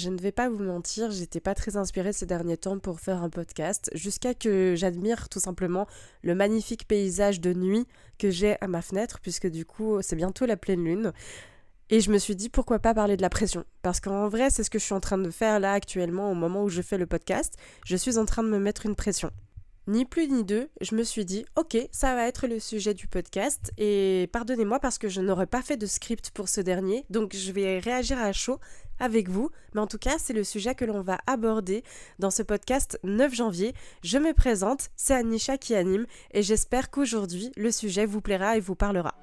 je ne vais pas vous mentir, j'étais pas très inspirée ces derniers temps pour faire un podcast, jusqu'à que j'admire tout simplement le magnifique paysage de nuit que j'ai à ma fenêtre, puisque du coup c'est bientôt la pleine lune. Et je me suis dit pourquoi pas parler de la pression. Parce qu'en vrai, c'est ce que je suis en train de faire là actuellement au moment où je fais le podcast. Je suis en train de me mettre une pression. Ni plus ni deux, je me suis dit ok, ça va être le sujet du podcast. Et pardonnez-moi parce que je n'aurais pas fait de script pour ce dernier. Donc je vais réagir à chaud avec vous. Mais en tout cas, c'est le sujet que l'on va aborder dans ce podcast 9 janvier. Je me présente, c'est Anisha qui anime. Et j'espère qu'aujourd'hui, le sujet vous plaira et vous parlera.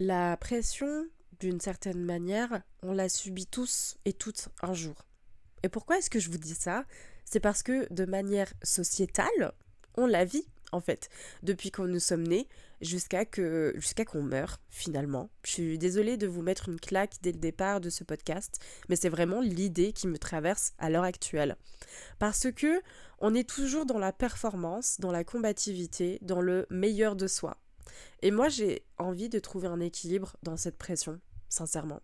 La pression, d'une certaine manière, on la subit tous et toutes un jour. Et pourquoi est-ce que je vous dis ça? C'est parce que de manière sociétale, on la vit en fait, depuis qu'on nous sommes nés jusqu'à qu'on meure finalement. Je suis désolée de vous mettre une claque dès le départ de ce podcast, mais c'est vraiment l'idée qui me traverse à l'heure actuelle. Parce que on est toujours dans la performance, dans la combativité, dans le meilleur de soi. Et moi, j'ai envie de trouver un équilibre dans cette pression, sincèrement.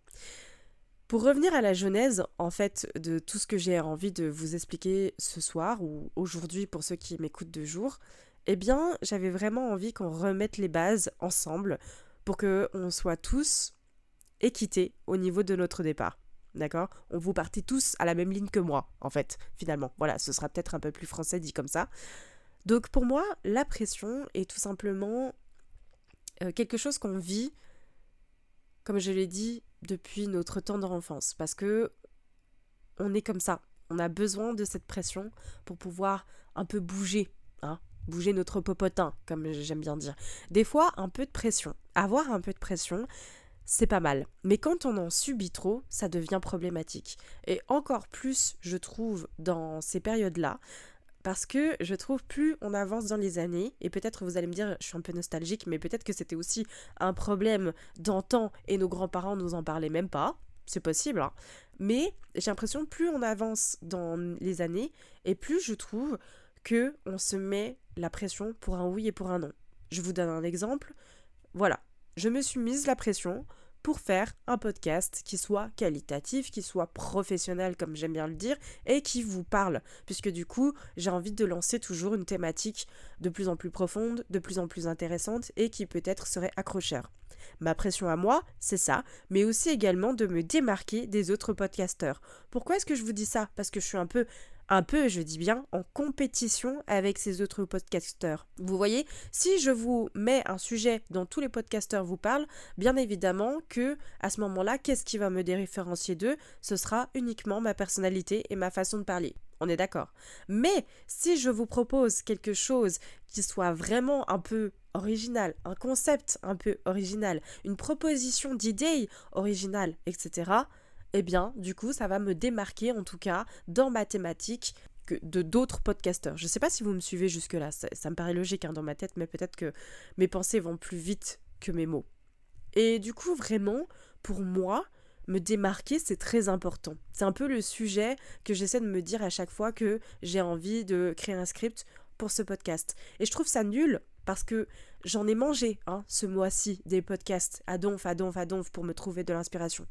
Pour revenir à la genèse, en fait, de tout ce que j'ai envie de vous expliquer ce soir ou aujourd'hui pour ceux qui m'écoutent de jour, eh bien, j'avais vraiment envie qu'on remette les bases ensemble pour qu'on soit tous équités au niveau de notre départ. D'accord? On vous partez tous à la même ligne que moi, en fait, finalement. Voilà, ce sera peut-être un peu plus français dit comme ça. Donc pour moi, la pression est tout simplement quelque chose qu'on vit, comme je l'ai dit, depuis notre tendre enfance. Parce que on est comme ça. On a besoin de cette pression pour pouvoir un peu bouger, hein, bouger notre popotin, comme j'aime bien dire. Des fois, un peu de pression. Avoir un peu de pression, c'est pas mal. Mais quand on en subit trop, ça devient problématique. Et encore plus, je trouve, dans ces périodes-là, parce que je trouve plus on avance dans les années, et peut-être vous allez me dire, je suis un peu nostalgique, mais peut-être que c'était aussi un problème d'antan et nos grands-parents nous en parlaient même pas, c'est possible, hein. Mais j'ai l'impression plus on avance dans les années, et plus je trouve que on se met la pression pour un oui et pour un non. Je vous donne un exemple, voilà, je me suis mise la pression pour faire un podcast qui soit qualitatif, qui soit professionnel comme j'aime bien le dire, et qui vous parle. Puisque du coup, j'ai envie de lancer toujours une thématique de plus en plus profonde, de plus en plus intéressante, et qui peut-être serait accrocheur. Ma pression à moi, c'est ça, mais aussi également de me démarquer des autres podcasteurs. Pourquoi est-ce que je vous dis ça? Parce que je suis un peu, je dis bien, en compétition avec ces autres podcasteurs. Vous voyez, si je vous mets un sujet dont tous les podcasteurs vous parlent, bien évidemment que à ce moment-là, qu'est-ce qui va me différencier d'eux? Ce sera uniquement ma personnalité et ma façon de parler. On est d'accord. Mais si je vous propose quelque chose qui soit vraiment un peu original, un concept un peu original, une proposition d'idée originale, etc., eh bien, du coup, ça va me démarquer, en tout cas, dans ma thématique, de d'autres podcasteurs. Je ne sais pas si vous me suivez jusque-là, ça me paraît logique hein, dans ma tête, mais peut-être que mes pensées vont plus vite que mes mots. Et du coup, vraiment, pour moi, me démarquer, c'est très important. C'est un peu le sujet que j'essaie de me dire à chaque fois que j'ai envie de créer un script pour ce podcast. Et je trouve ça nul parce que j'en ai mangé ce mois-ci des podcasts à donf pour me trouver de l'inspiration.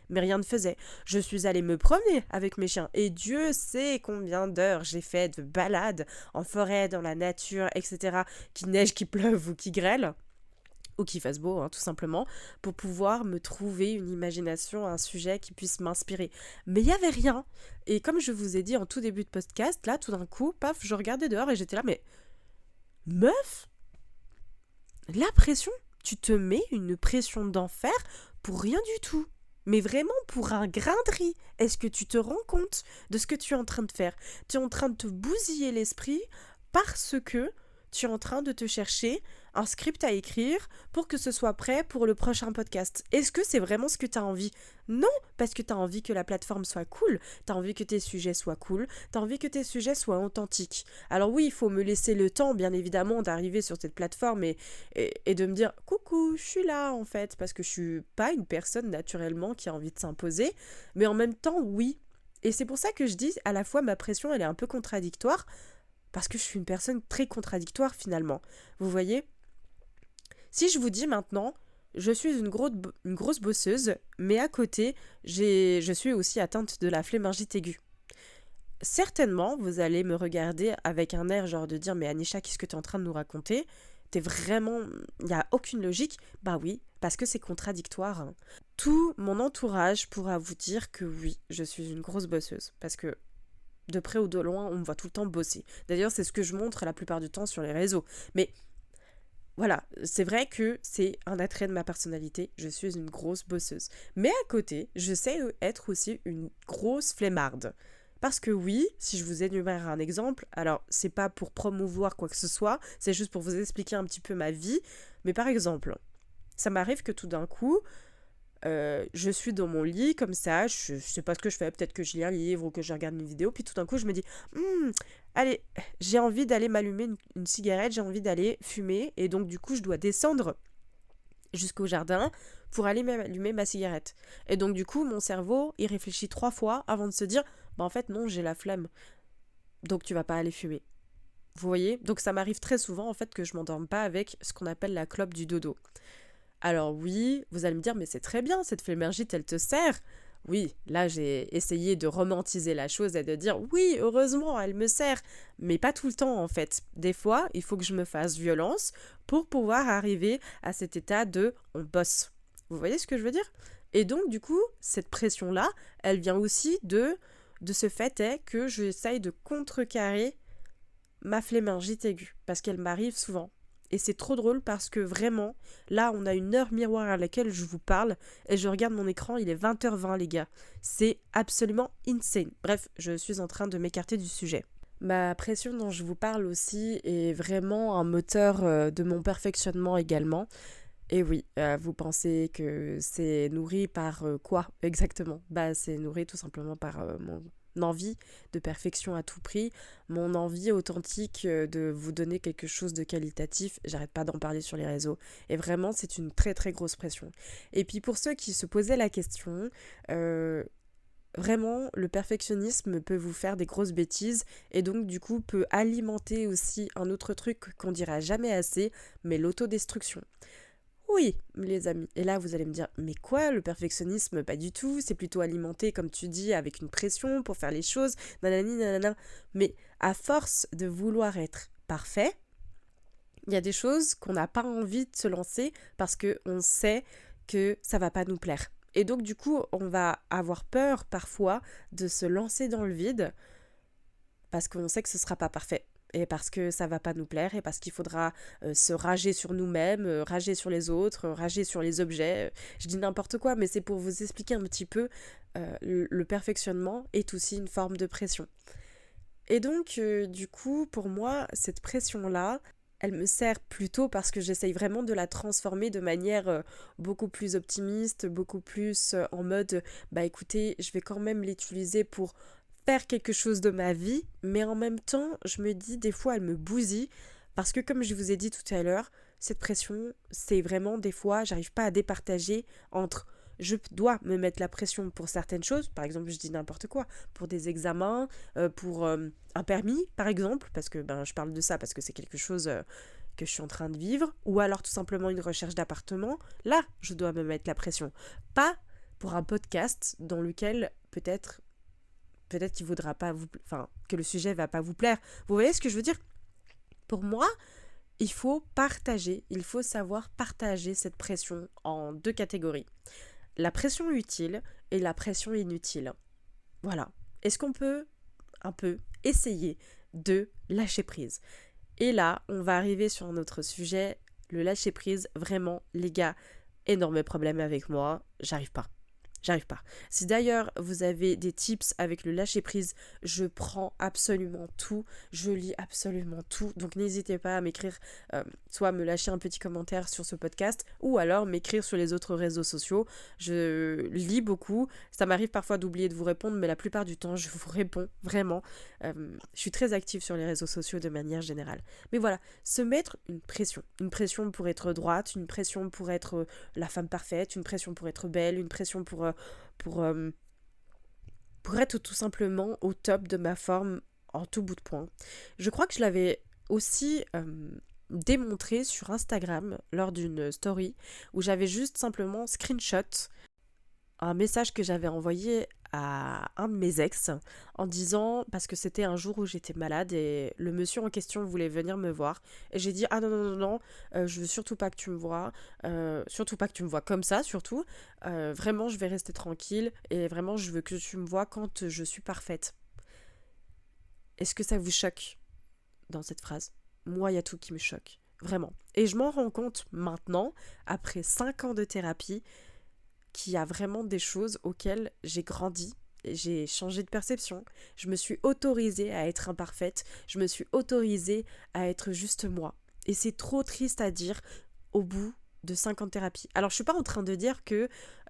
Mais rien ne faisait. Je suis allée me promener avec mes chiens et Dieu sait combien d'heures j'ai fait de balades en forêt, dans la nature, etc. Qu'il neige, qu'il pleuve ou qu'il grêle ou qu'il fasse beau, tout simplement, pour pouvoir me trouver une imagination, un sujet qui puisse m'inspirer. Mais il n'y avait rien. Et comme je vous ai dit en tout début de podcast, là, tout d'un coup, paf, je regardais dehors et j'étais là, mais meuf, la pression, tu te mets une pression d'enfer pour rien du tout. Mais vraiment pour un grain de riz. Est-ce que tu te rends compte de ce que tu es en train de faire? Tu es en train de te bousiller l'esprit parce que tu es en train de te chercher un script à écrire pour que ce soit prêt pour le prochain podcast. Est-ce que c'est vraiment ce que tu as envie? Non, parce que tu as envie que la plateforme soit cool, tu as envie que tes sujets soient cool, tu as envie que tes sujets soient authentiques. Alors oui, il faut me laisser le temps, bien évidemment, d'arriver sur cette plateforme et de me dire « Coucou, je suis là, en fait », parce que je suis pas une personne, naturellement, qui a envie de s'imposer, mais en même temps, oui. Et c'est pour ça que je dis, à la fois, ma pression, elle est un peu contradictoire, parce que je suis une personne très contradictoire, finalement. Vous voyez? Si je vous dis maintenant, je suis une grosse bosseuse, mais à côté, je suis aussi atteinte de la flémingite aiguë. Certainement, vous allez me regarder avec un air genre de dire « Mais Anisha, qu'est-ce que tu es en train de nous raconter ? T'es vraiment... Il n'y a aucune logique ?» Bah oui, parce que c'est contradictoire. Hein. Tout mon entourage pourra vous dire que oui, je suis une grosse bosseuse. Parce que de près ou de loin, on me voit tout le temps bosser. D'ailleurs, c'est ce que je montre la plupart du temps sur les réseaux. Mais voilà, c'est vrai que c'est un attrait de ma personnalité, je suis une grosse bosseuse. Mais à côté, je sais être aussi une grosse flemmarde. Parce que oui, si je vous énumère un exemple, alors c'est pas pour promouvoir quoi que ce soit, c'est juste pour vous expliquer un petit peu ma vie, mais par exemple, ça m'arrive que tout d'un coup, je suis dans mon lit comme ça, je sais pas ce que je fais, peut-être que je lis un livre ou que je regarde une vidéo, puis tout d'un coup je me dis allez, j'ai envie d'aller m'allumer une cigarette, j'ai envie d'aller fumer, et donc du coup je dois descendre jusqu'au jardin pour aller m'allumer ma cigarette. Et donc du coup mon cerveau il réfléchit 3 fois avant de se dire bah en fait non, j'ai la flemme, donc tu vas pas aller fumer. Vous voyez? Donc ça m'arrive très souvent en fait que je m'endorme pas avec ce qu'on appelle la clope du dodo. Alors oui, vous allez me dire, mais c'est très bien, cette flémingite, elle te sert. Oui, là j'ai essayé de romantiser la chose et de dire, oui, heureusement, elle me sert. Mais pas tout le temps en fait. Des fois, il faut que je me fasse violence pour pouvoir arriver à cet état de on bosse. Vous voyez ce que je veux dire? Et donc du coup, cette pression-là, elle vient aussi de ce fait est que j'essaye de contrecarrer ma flémingite aiguë, parce qu'elle m'arrive souvent. Et c'est trop drôle parce que vraiment, là, on a une heure miroir à laquelle je vous parle et je regarde mon écran, il est 20h20 les gars. C'est absolument insane. Bref, je suis en train de m'écarter du sujet. Ma pression dont je vous parle aussi est vraiment un moteur de mon perfectionnement également. Et oui, vous pensez que c'est nourri par quoi exactement? Bah, c'est nourri tout simplement par mon envie de perfection à tout prix, mon envie authentique de vous donner quelque chose de qualitatif. J'arrête pas d'en parler sur les réseaux. Et vraiment, c'est une très très grosse pression. Et puis pour ceux qui se posaient la question, vraiment, le perfectionnisme peut vous faire des grosses bêtises et donc du coup peut alimenter aussi un autre truc qu'on dira jamais assez, mais l'autodestruction. Oui, les amis. Et là, vous allez me dire, mais quoi, le perfectionnisme? Pas du tout, c'est plutôt alimenté, comme tu dis, avec une pression pour faire les choses, nanani, nanana. Mais à force de vouloir être parfait, il y a des choses qu'on n'a pas envie de se lancer parce qu'on sait que ça va pas nous plaire. Et donc, du coup, on va avoir peur parfois de se lancer dans le vide parce qu'on sait que ce sera pas parfait. Et parce que ça va pas nous plaire, et parce qu'il faudra se rager sur nous-mêmes, rager sur les autres, rager sur les objets. Je dis n'importe quoi, mais c'est pour vous expliquer un petit peu le perfectionnement est aussi une forme de pression. Et donc, du coup, pour moi, cette pression-là, elle me sert plutôt parce que j'essaye vraiment de la transformer de manière beaucoup plus optimiste, beaucoup plus en mode, bah écoutez, je vais quand même l'utiliser pour faire quelque chose de ma vie, mais en même temps, je me dis, des fois, elle me bousille, parce que comme je vous ai dit tout à l'heure, cette pression, c'est vraiment, des fois, j'arrive pas à départager entre, je dois me mettre la pression pour certaines choses, par exemple, je dis n'importe quoi, pour des examens, pour un permis, par exemple, parce que je parle de ça, parce que c'est quelque chose que je suis en train de vivre, ou alors tout simplement une recherche d'appartement, là, je dois me mettre la pression. Pas pour un podcast dans lequel peut-être qu'il voudra pas que le sujet va pas vous plaire. Vous voyez ce que je veux dire? Pour moi, il faut savoir partager cette pression en 2 catégories. La pression utile et la pression inutile. Voilà. Est-ce qu'on peut un peu essayer de lâcher prise? Et là, on va arriver sur un autre sujet, le lâcher prise. Vraiment, les gars, énorme problème avec moi, j'arrive pas. J'arrive pas. Si d'ailleurs vous avez des tips avec le lâcher prise, je prends absolument tout, je lis absolument tout. Donc n'hésitez pas à m'écrire, soit me lâcher un petit commentaire sur ce podcast, ou alors m'écrire sur les autres réseaux sociaux. Je lis beaucoup. Ça m'arrive parfois d'oublier de vous répondre, mais la plupart du temps, je vous réponds vraiment. Je suis très active sur les réseaux sociaux de manière générale. Mais voilà, se mettre une pression. Une pression pour être droite, une pression pour être la femme parfaite, une pression pour être belle, une pression pour, euh, pour être tout simplement au top de ma forme en tout bout de point. Je crois que je l'avais aussi démontré sur Instagram lors d'une story où j'avais juste simplement screenshot un message que j'avais envoyé à un de mes ex en disant, parce que c'était un jour où j'étais malade et le monsieur en question voulait venir me voir, et j'ai dit ah non non non non, je veux surtout pas que tu me vois, surtout pas que tu me vois comme ça, surtout vraiment je vais rester tranquille et vraiment je veux que tu me vois quand je suis parfaite. Est-ce que ça vous choque dans cette phrase? Moi il y a tout qui me choque, vraiment, et je m'en rends compte maintenant après 5 ans de thérapie qu'il y a vraiment des choses auxquelles j'ai grandi, j'ai changé de perception, je me suis autorisée à être imparfaite, je me suis autorisée à être juste moi. Et c'est trop triste à dire au bout de 5 ans de thérapie. Alors je suis pas en train de dire que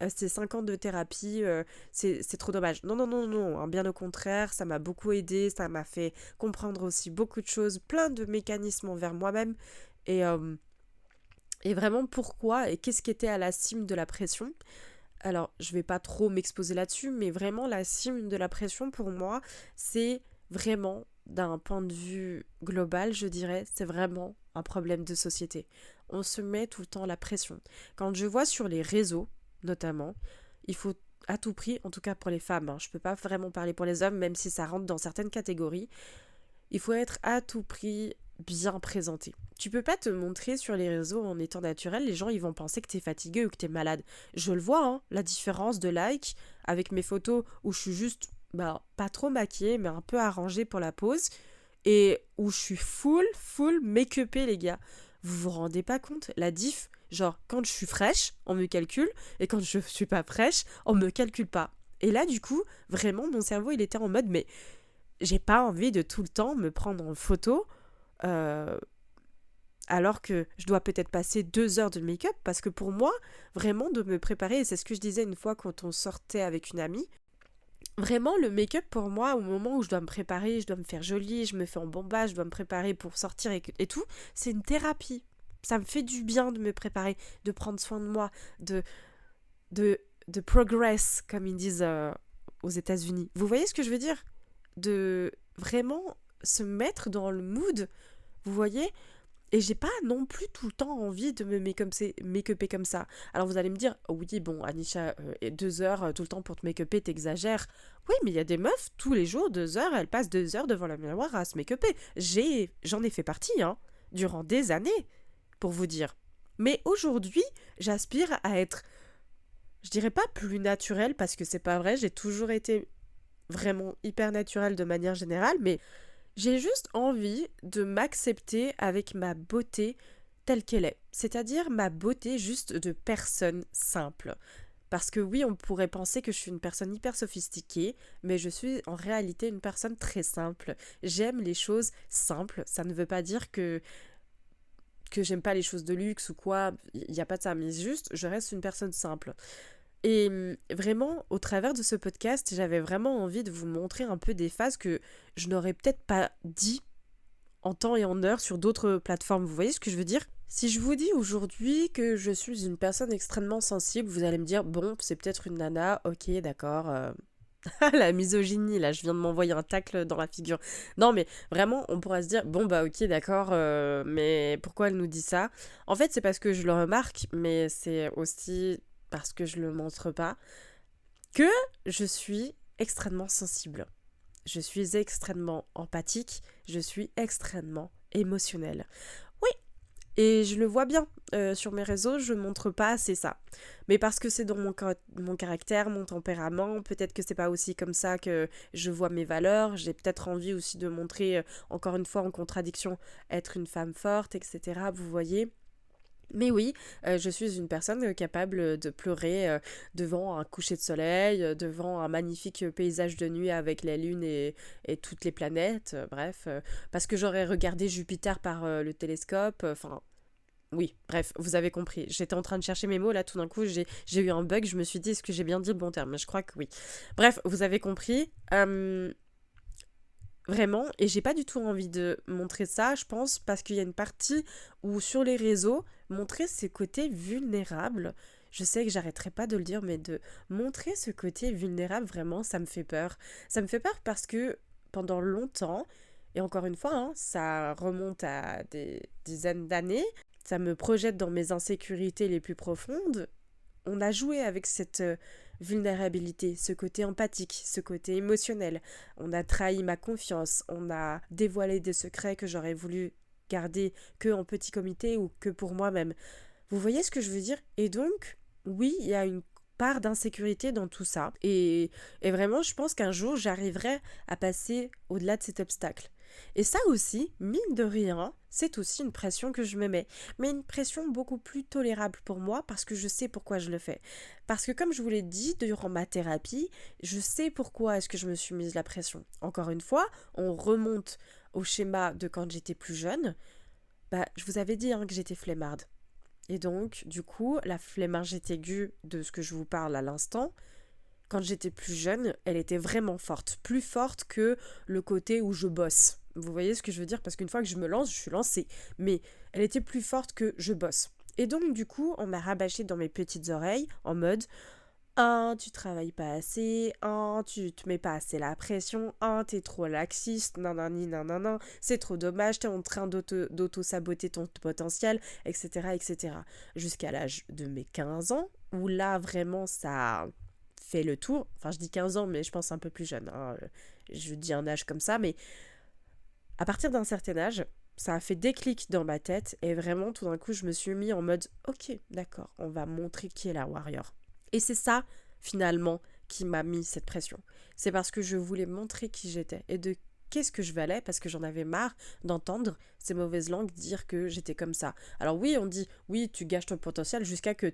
ces 5 ans de thérapie, c'est trop dommage. Non, non, non, non, hein, bien au contraire, ça m'a beaucoup aidé, ça m'a fait comprendre aussi beaucoup de choses, plein de mécanismes envers moi-même, et, euh, et vraiment pourquoi et qu'est-ce qui était à la cime de la pression. Alors, je vais pas trop m'exposer là-dessus, mais vraiment la cime de la pression pour moi, c'est vraiment, d'un point de vue global, je dirais, c'est vraiment un problème de société. On se met tout le temps la pression. Quand je vois sur les réseaux, notamment, il faut à tout prix, en tout cas pour les femmes, hein, je peux pas vraiment parler pour les hommes, même si ça rentre dans certaines catégories, il faut être à tout prix bien présenté. Tu peux pas te montrer sur les réseaux en étant naturel, les gens ils vont penser que t'es fatigué ou que t'es malade. Je le vois, hein, la différence de like avec mes photos où je suis juste pas trop maquillée mais un peu arrangée pour la pose et où je suis full make-upée les gars. Vous vous rendez pas compte la diff? Genre quand je suis fraîche, on me calcule et quand je suis pas fraîche, on me calcule pas. Et là du coup, vraiment mon cerveau il était en mode mais j'ai pas envie de tout le temps me prendre en photo euh, alors que je dois peut-être passer 2 heures de make-up parce que pour moi, vraiment de me préparer, et c'est ce que je disais une fois quand on sortait avec une amie, vraiment le make-up pour moi, au moment où je dois me préparer, je dois me faire jolie, je me fais en bombage, je dois me préparer pour sortir et tout, c'est une thérapie. Ça me fait du bien de me préparer, de prendre soin de moi, de, de progress, comme ils disent aux États-Unis. Vous voyez ce que je veux dire? De vraiment se mettre dans le mood, vous voyez? Et j'ai pas non plus tout le temps envie de me make-upper comme ça. Alors vous allez me dire, oh oui, bon, Anisha, 2 heures tout le temps pour te make-upper, t'exagères. Oui, mais il y a des meufs, tous les jours, 2 heures, elles passent 2 heures devant la miroir à se make-upper. J'en ai fait partie, hein, durant des années, pour vous dire. Mais aujourd'hui, j'aspire à être, je dirais pas plus naturelle, parce que c'est pas vrai, j'ai toujours été vraiment hyper naturelle de manière générale, mais j'ai juste envie de m'accepter avec ma beauté telle qu'elle est. C'est-à-dire ma beauté juste de personne simple. Parce que oui, on pourrait penser que je suis une personne hyper sophistiquée, mais je suis en réalité une personne très simple. J'aime les choses simples. Ça ne veut pas dire que j'aime pas les choses de luxe ou quoi. Il n'y a pas de ça, mais juste, je reste une personne simple. Et vraiment, au travers de ce podcast, j'avais vraiment envie de vous montrer un peu des phases que je n'aurais peut-être pas dit en temps et en heure sur d'autres plateformes. Vous voyez ce que je veux dire? Si je vous dis aujourd'hui que je suis une personne extrêmement sensible, vous allez me dire, bon, c'est peut-être une nana, ok, d'accord. La misogynie, là, je viens de m'envoyer un tacle dans la figure. Non, mais vraiment, on pourra se dire, bon, bah ok, d'accord, mais pourquoi elle nous dit ça? En fait, c'est parce que je le remarque, mais c'est aussi parce que je le montre pas, que je suis extrêmement sensible. Je suis extrêmement empathique, je suis extrêmement émotionnelle. Oui, et je le vois bien. Sur mes réseaux, je montre pas assez ça. Mais parce que c'est dans mon caractère, mon tempérament, peut-être que c'est pas aussi comme ça que je vois mes valeurs. J'ai peut-être envie aussi de montrer, encore une fois en contradiction, être une femme forte, etc. Vous voyez. Mais oui, je suis une personne capable de pleurer devant un coucher de soleil, devant un magnifique paysage de nuit avec la lune et toutes les planètes, bref, parce que j'aurais regardé Jupiter par le télescope, enfin, oui, bref, vous avez compris. J'étais en train de chercher mes mots, là tout d'un coup j'ai eu un bug, je me suis dit est-ce que j'ai bien dit le bon terme, mais je crois que oui. Bref, vous avez compris. Vraiment, et j'ai pas du tout envie de montrer ça, je pense, parce qu'il y a une partie où sur les réseaux, montrer ses côtés vulnérables, je sais que j'arrêterai pas de le dire, mais de montrer ce côté vulnérable, vraiment, ça me fait peur. Ça me fait peur parce que pendant longtemps, et encore une fois, hein, ça remonte à des dizaines d'années, ça me projette dans mes insécurités les plus profondes, on a joué avec cette vulnérabilité, ce côté empathique, ce côté émotionnel. On a trahi ma confiance, on a dévoilé des secrets que j'aurais voulu garder que en petit comité ou que pour moi-même. Vous voyez ce que je veux dire? Et donc, oui, il y a une part d'insécurité dans tout ça. Et vraiment, je pense qu'un jour, j'arriverai à passer au-delà de cet obstacle. Et ça aussi, mine de rien, c'est aussi une pression que je me mets. Mais une pression beaucoup plus tolérable pour moi parce que je sais pourquoi je le fais. Parce que comme je vous l'ai dit durant ma thérapie, je sais pourquoi est-ce que je me suis mise la pression. Encore une fois, on remonte au schéma de quand j'étais plus jeune. Bah, je vous avais dit hein, que j'étais flemmarde. Et donc, du coup, la flemmargite aiguë de ce que je vous parle à l'instant, quand j'étais plus jeune, elle était vraiment forte. Plus forte que le côté où je bosse. Vous voyez ce que je veux dire? Parce qu'une fois que je me lance, je suis lancée. Mais elle était plus forte que je bosse. Et donc, du coup, on m'a rabâché dans mes petites oreilles en mode tu travailles pas assez, tu te mets pas assez la pression, t'es trop laxiste, nanani nanana, c'est trop dommage, t'es en train d'auto-saboter ton potentiel, etc., etc. Jusqu'à l'âge de mes 15 ans, où là, vraiment, ça fait le tour. Enfin, je dis 15 ans, mais je pense un peu plus jeune. Hein. Je dis un âge comme ça, mais à partir d'un certain âge, ça a fait déclic dans ma tête, et vraiment, tout d'un coup, je me suis mis en mode, ok, d'accord, on va montrer qui est la warrior. Et c'est ça, finalement, qui m'a mis cette pression. C'est parce que je voulais montrer qui j'étais et de qu'est-ce que je valais, parce que j'en avais marre d'entendre ces mauvaises langues dire que j'étais comme ça. Alors oui, on dit, oui, tu gâches ton potentiel jusqu'à que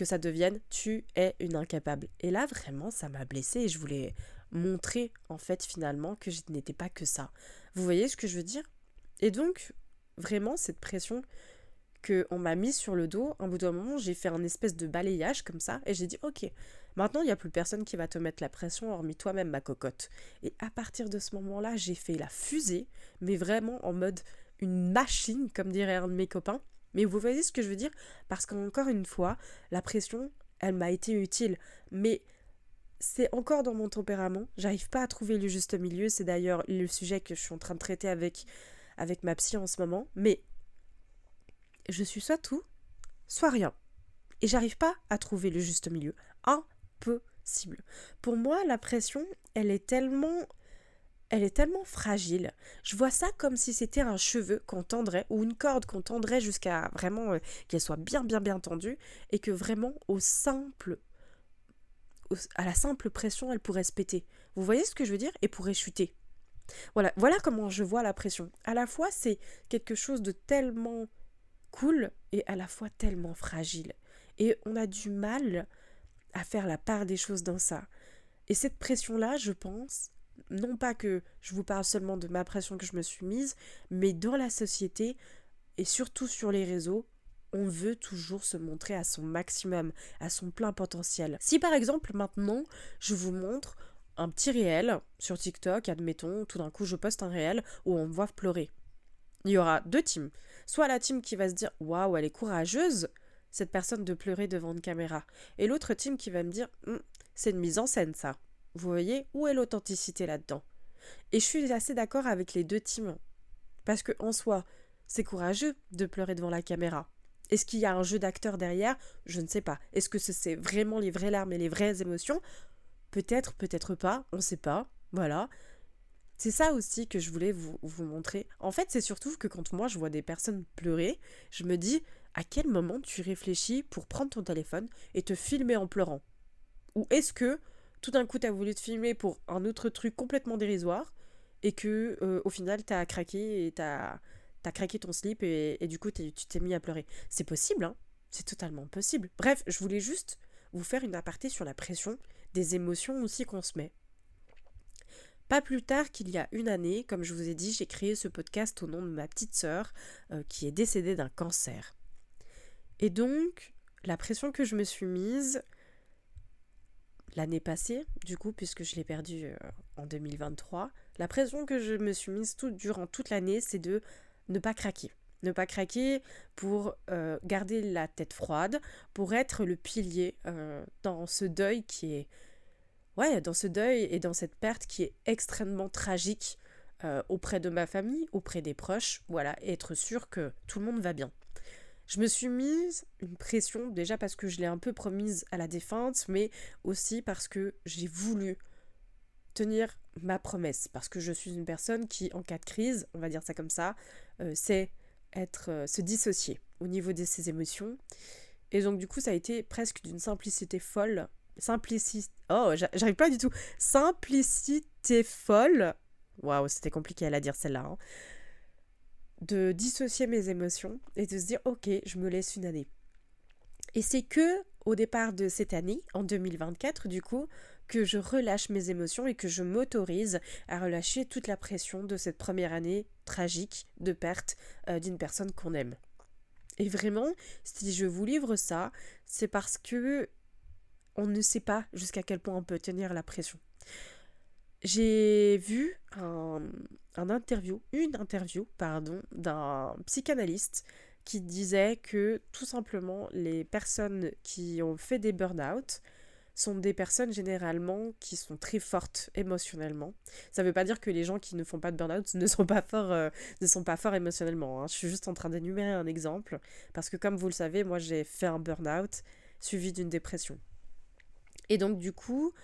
ça devienne, tu es une incapable. Et là, vraiment, ça m'a blessée et je voulais montrer, en fait, finalement, que je n'étais pas que ça. Vous voyez ce que je veux dire? Et donc, vraiment, cette pression qu'on m'a mis sur le dos, un bout d'un moment, j'ai fait un espèce de balayage comme ça, et j'ai dit, ok, maintenant, il n'y a plus personne qui va te mettre la pression, hormis toi-même, ma cocotte. Et à partir de ce moment-là, j'ai fait la fusée, mais vraiment en mode une machine, comme dirait un de mes copains. Mais vous voyez ce que je veux dire? Parce qu'encore une fois, la pression, elle m'a été utile. Mais c'est encore dans mon tempérament. J'arrive pas à trouver le juste milieu. C'est d'ailleurs le sujet que je suis en train de traiter avec ma psy en ce moment. Mais je suis soit tout, soit rien. Et j'arrive pas à trouver le juste milieu. Impossible. Pour moi, la pression, elle est tellement fragile. Je vois ça comme si c'était un cheveu qu'on tendrait ou une corde qu'on tendrait jusqu'à vraiment qu'elle soit bien bien bien tendue et que vraiment à la simple pression, elle pourrait se péter. Vous voyez ce que je veux dire? Et pourrait chuter. Voilà comment je vois la pression. À la fois, c'est quelque chose de tellement cool et à la fois tellement fragile. Et on a du mal à faire la part des choses dans ça. Et cette pression-là, je pense, non pas que je vous parle seulement de ma pression que je me suis mise, mais dans la société et surtout sur les réseaux, on veut toujours se montrer à son maximum, à son plein potentiel. Si par exemple maintenant je vous montre un petit réel sur TikTok, admettons, tout d'un coup je poste un réel où on me voit pleurer. Il y aura deux teams. Soit la team qui va se dire waouh, elle est courageuse, cette personne de pleurer devant une caméra. Et l'autre team qui va me dire c'est une mise en scène ça. Vous voyez, où est l'authenticité là-dedans? Et je suis assez d'accord avec les deux teams. Parce que en soi, c'est courageux de pleurer devant la caméra. Est-ce qu'il y a un jeu d'acteur derrière? Je ne sais pas. Est-ce que c'est vraiment les vraies larmes et les vraies émotions? Peut-être, peut-être pas, on ne sait pas. Voilà. C'est ça aussi que je voulais vous montrer. En fait, c'est surtout que quand moi je vois des personnes pleurer, je me dis à quel moment tu réfléchis pour prendre ton téléphone et te filmer en pleurant? Ou est-ce que tout d'un coup tu as voulu te filmer pour un autre truc complètement dérisoire et que au final t'as craqué et t'as t'as craqué ton slip et du coup tu t'es mis à pleurer. C'est possible, hein. C'est totalement possible. Bref, je voulais juste vous faire une aparté sur la pression des émotions aussi qu'on se met. Pas plus tard qu'il y a une année, comme je vous ai dit, j'ai créé ce podcast au nom de ma petite sœur qui est décédée d'un cancer. Et donc, la pression que je me suis mise l'année passée, du coup, puisque je l'ai perdue en 2023, la pression que je me suis mise durant toute l'année, c'est de ne pas craquer. Ne pas craquer pour garder la tête froide, pour être le pilier dans ce deuil qui est... Ouais, dans ce deuil et dans cette perte qui est extrêmement tragique auprès de ma famille, auprès des proches, voilà, et être sûr que tout le monde va bien. Je me suis mise une pression, déjà parce que je l'ai un peu promise à la défunte, mais aussi parce que j'ai voulu tenir ma promesse, parce que je suis une personne qui, en cas de crise, on va dire ça comme ça, sait se dissocier au niveau de ses émotions. Et donc du coup, ça a été presque d'une simplicité folle. J'arrive pas du tout. Simplicité folle. Waouh, c'était compliqué à la dire celle-là. Hein. De dissocier mes émotions et de se dire, ok, je me laisse une année. Et c'est que au départ de cette année, en 2024 du coup, que je relâche mes émotions et que je m'autorise à relâcher toute la pression de cette première année tragique de perte d'une personne qu'on aime. Et vraiment, si je vous livre ça, c'est parce que on ne sait pas jusqu'à quel point on peut tenir la pression. J'ai vu une interview d'un psychanalyste qui disait que tout simplement les personnes qui ont fait des burn-out sont des personnes généralement qui sont très fortes émotionnellement. Ça ne veut pas dire que les gens qui ne font pas de burn-out ne sont pas forts émotionnellement. Hein. Je suis juste en train d'énumérer un exemple parce que comme vous le savez, moi j'ai fait un burn-out suivi d'une dépression. Et donc du coup,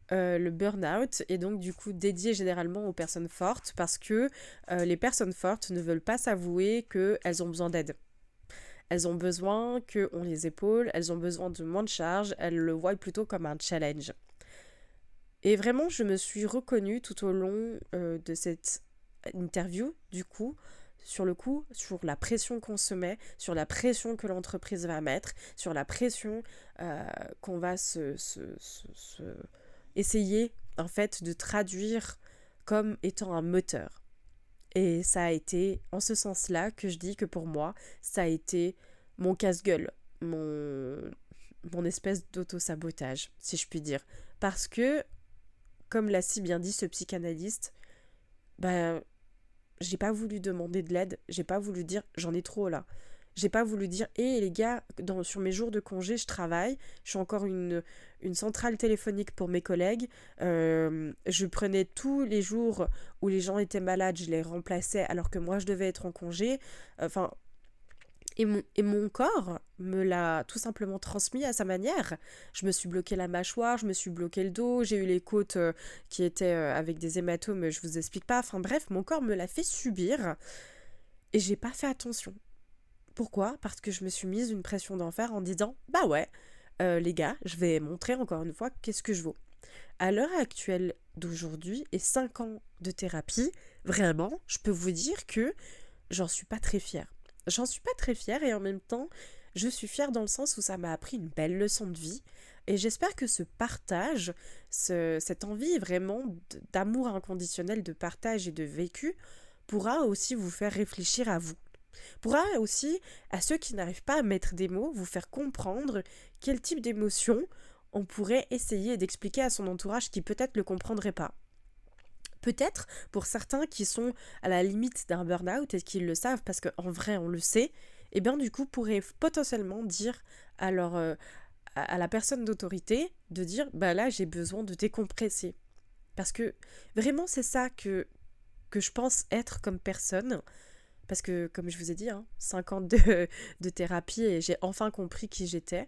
le burn-out est donc du coup dédié généralement aux personnes fortes parce que les personnes fortes ne veulent pas s'avouer qu'elles ont besoin d'aide. Elles ont besoin qu'on les épaule, elles ont besoin de moins de charge, elles le voient plutôt comme un challenge. Et vraiment, je me suis reconnue tout au long de cette interview, du coup, sur la pression qu'on se met, sur la pression que l'entreprise va mettre, sur la pression qu'on va essayer, en fait, de traduire comme étant un moteur. Et ça a été en ce sens-là que je dis que pour moi, ça a été mon casse-gueule, mon espèce d'auto-sabotage, si je puis dire. Parce que, comme l'a si bien dit ce psychanalyste, j'ai pas voulu demander de l'aide, j'ai pas voulu dire j'en ai trop là. J'ai pas voulu dire les gars, sur mes jours de congé, je travaille, je suis encore une centrale téléphonique pour mes collègues. Je prenais tous les jours où les gens étaient malades, je les remplaçais alors que moi je devais être en congé. Et mon corps me l'a tout simplement transmis à sa manière. Je me suis bloqué la mâchoire, je me suis bloqué le dos, j'ai eu les côtes qui étaient avec des hématomes, je vous explique pas. Enfin bref, mon corps me l'a fait subir et j'ai pas fait attention. Pourquoi ? Parce que je me suis mise une pression d'enfer en disant « Bah ouais, les gars, je vais montrer encore une fois qu'est-ce que je vaux. » À l'heure actuelle d'aujourd'hui et 5 ans de thérapie, vraiment, je peux vous dire que j'en suis pas très fière. J'en suis pas très fière et en même temps, je suis fière dans le sens où ça m'a appris une belle leçon de vie et j'espère que ce partage, cette envie vraiment d'amour inconditionnel, de partage et de vécu pourra aussi vous faire réfléchir à vous. Pourra aussi, à ceux qui n'arrivent pas à mettre des mots, vous faire comprendre quel type d'émotion on pourrait essayer d'expliquer à son entourage qui peut-être ne le comprendrait pas. Peut-être pour certains qui sont à la limite d'un burn-out et qui le savent parce qu'en vrai on le sait, et bien du coup pourraient potentiellement dire à la personne d'autorité de dire bah là j'ai besoin de décompresser. Parce que vraiment c'est ça que je pense être comme personne. Parce que, comme je vous ai dit, 5 ans de thérapie et j'ai enfin compris qui j'étais.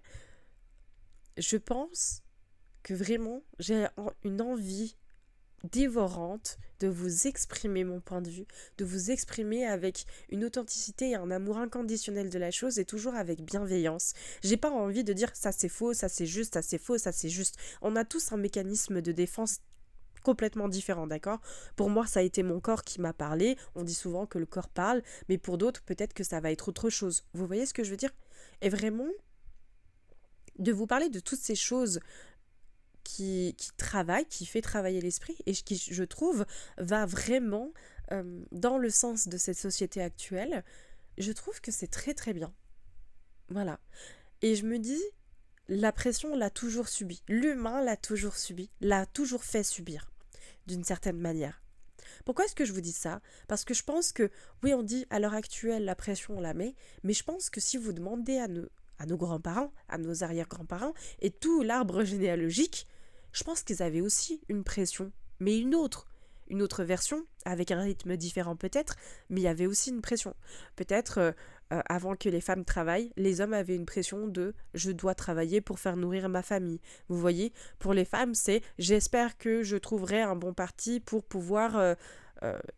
Je pense que vraiment, j'ai une envie dévorante de vous exprimer mon point de vue, de vous exprimer avec une authenticité et un amour inconditionnel de la chose et toujours avec bienveillance. J'ai pas envie de dire ça c'est faux, ça c'est juste, ça c'est faux, ça c'est juste. On a tous un mécanisme de défense complètement différent, d'accord? Pour moi, ça a été mon corps qui m'a parlé. On dit souvent que le corps parle, mais pour d'autres, peut-être que ça va être autre chose. Vous voyez ce que je veux dire? Et vraiment, de vous parler de toutes ces choses qui travaille, qui fait travailler l'esprit et qui, je trouve, va vraiment dans le sens de cette société actuelle, je trouve que c'est très très bien. Voilà. Et je me dis, la pression, on l'a toujours subie. L'humain l'a toujours subi, l'a toujours fait subir, d'une certaine manière. Pourquoi est-ce que je vous dis ça? Parce que je pense que, oui, on dit à l'heure actuelle, la pression, on la met, mais je pense que si vous demandez à nos grands-parents, à nos arrière-grands-parents, et tout l'arbre généalogique, je pense qu'ils avaient aussi une pression, mais une autre version, avec un rythme différent peut-être, mais il y avait aussi une pression. Peut-être avant que les femmes travaillent, les hommes avaient une pression de je dois travailler pour faire nourrir ma famille. Vous voyez, pour les femmes, c'est j'espère que je trouverai un bon parti pour pouvoir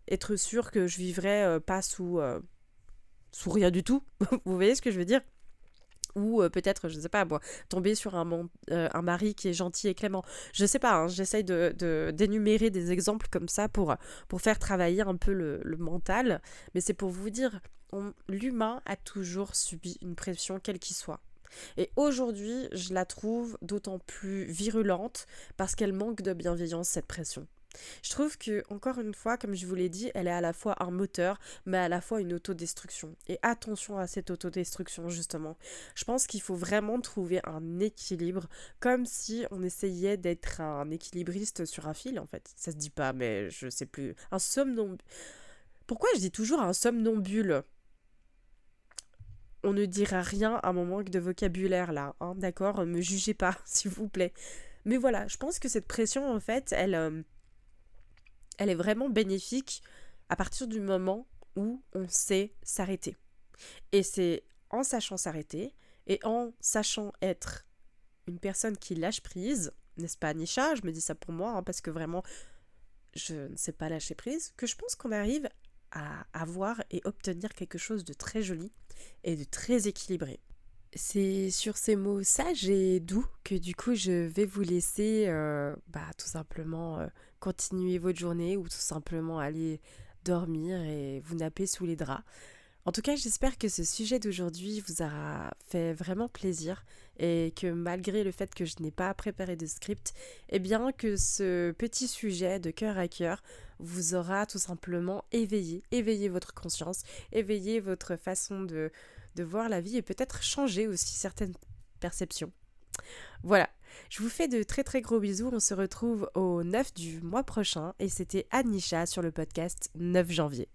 être sûr que je vivrai pas sous rien du tout. Vous voyez ce que je veux dire? Ou peut-être, je sais pas moi, tomber sur un mari qui est gentil et clément. Je sais pas, hein, j'essaye d'énumérer des exemples comme ça pour faire travailler un peu le mental, mais c'est pour vous dire, l'humain a toujours subi une pression quelle qu'il soit. Et aujourd'hui, je la trouve d'autant plus virulente parce qu'elle manque de bienveillance, cette pression. Je trouve que, encore une fois, comme je vous l'ai dit, elle est à la fois un moteur, mais à la fois une autodestruction. Et attention à cette autodestruction, justement. Je pense qu'il faut vraiment trouver un équilibre, comme si on essayait d'être un équilibriste sur un fil, en fait. Ça se dit pas, mais je sais plus. Un somnambule. Pourquoi je dis toujours un somnambule? On ne dira à un moment de vocabulaire, là, hein, d'accord? Me jugez pas, s'il vous plaît. Mais voilà, je pense que cette pression, en fait, elle est vraiment bénéfique à partir du moment où on sait s'arrêter. Et c'est en sachant s'arrêter et en sachant être une personne qui lâche prise, n'est-ce pas Anisha? Je me dis ça pour moi, hein, parce que vraiment, je ne sais pas lâcher prise, que je pense qu'on arrive à avoir et obtenir quelque chose de très joli et de très équilibré. C'est sur ces mots sages et doux que du coup je vais vous laisser tout simplement continuer votre journée ou tout simplement aller dormir et vous napper sous les draps. En tout cas, j'espère que ce sujet d'aujourd'hui vous aura fait vraiment plaisir et que malgré le fait que je n'ai pas préparé de script, eh bien que ce petit sujet de cœur à cœur vous aura tout simplement éveillé votre conscience, éveillé votre façon de voir la vie et peut-être changer aussi certaines perceptions. Voilà, je vous fais de très très gros bisous, on se retrouve au 9 du mois prochain et c'était Anisha sur le podcast 9 janvier.